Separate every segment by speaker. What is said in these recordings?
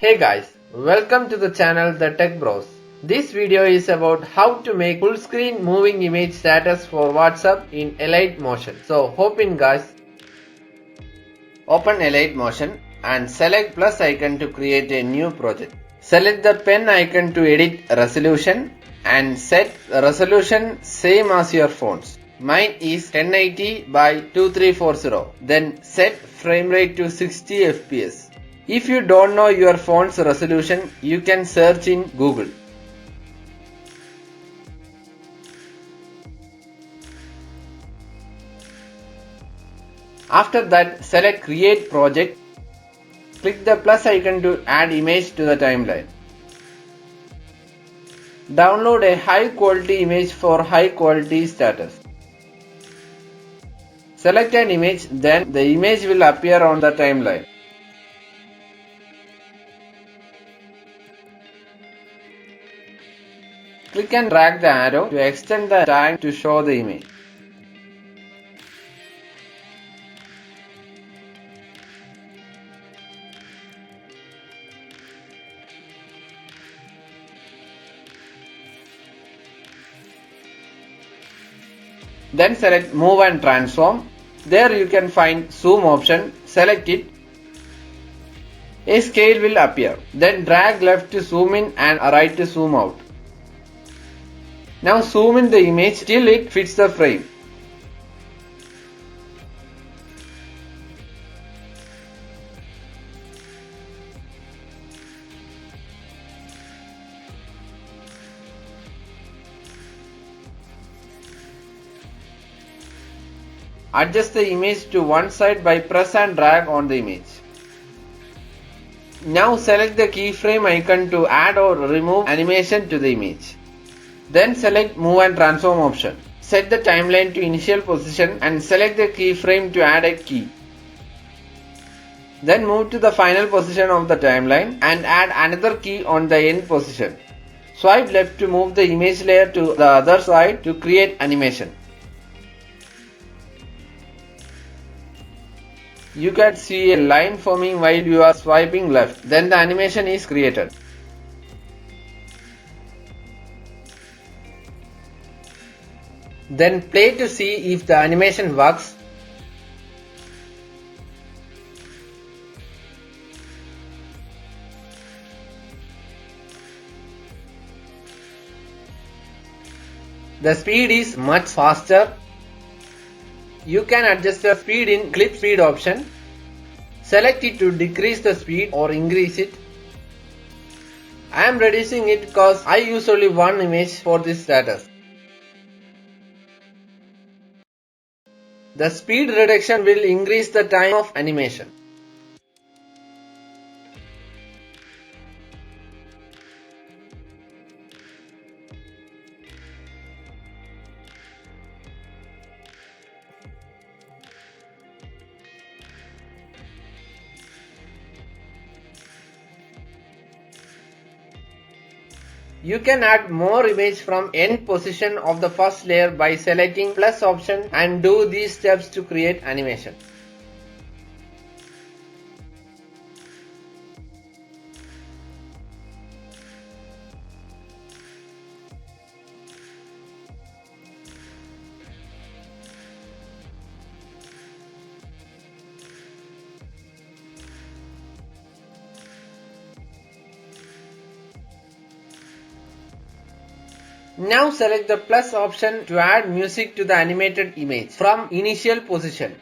Speaker 1: Hey guys, welcome to the channel The Tech Bros. This video is about how to make full screen moving image status for WhatsApp in Elite Motion. So hop in guys. Open Elite Motion and select plus icon to create a new project. Select the pen icon to edit resolution and set resolution same as your phone's. Mine is 1080 by 2340. Then set frame rate to 60 fps. If you don't know your phone's resolution, you can search in Google. After that, select Create Project. Click the plus icon to add image to the timeline. Download a high quality image for high quality status. Select an image, then the image will appear on the timeline. Click and drag the arrow to extend the time to show the image. Then select Move and Transform. There you can find Zoom option. Select it. A scale will appear. Then drag left to zoom in and right to zoom out. Now zoom in the image till it fits the frame. Adjust the image to one side by press and drag on the image. Now select the keyframe icon to add or remove animation to the image. Then select Move and Transform option. Set the timeline to initial position and select the keyframe to add a key. Then move to the final position of the timeline and add another key on the end position. Swipe left to move the image layer to the other side to create animation. You can see a line forming while you are swiping left. Then the animation is created. Then play to see if the animation works. The speed is much faster. You can adjust the speed in Clip Speed option. Select it to decrease the speed or increase it. I am reducing it because I use only one image for this status. The speed reduction will increase the time of animation. You can add more image from end position of the first layer by selecting plus option and do these steps to create animation. Now select the plus option to add music to the animated image from initial position.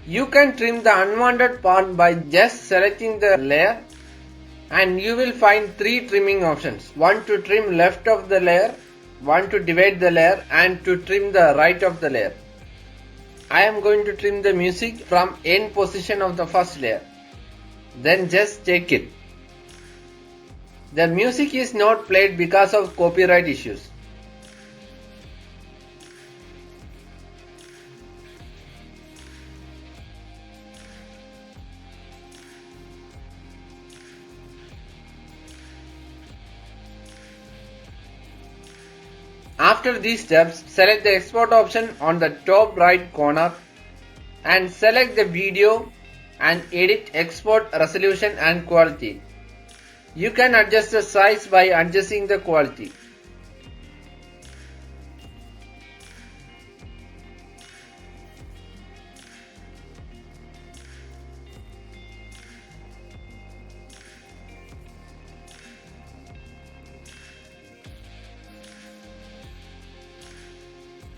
Speaker 1: You can trim the unwanted part by just selecting the layer and you will find 3 trimming options. One to trim left of the layer, one to divide the layer and to trim the right of the layer. I am going to trim the music from end position of the first layer. Then just take it. The music is not played because of copyright issues. After these steps, select the export option on the top right corner and select the video and edit export resolution and quality. You can adjust the size by adjusting the quality.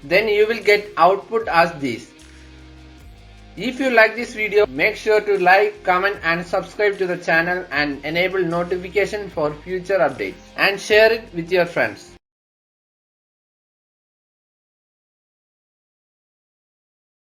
Speaker 1: Then you will get output as this. If you like this video, make sure to like, comment and subscribe to the channel and enable notification for future updates and share it with your friends.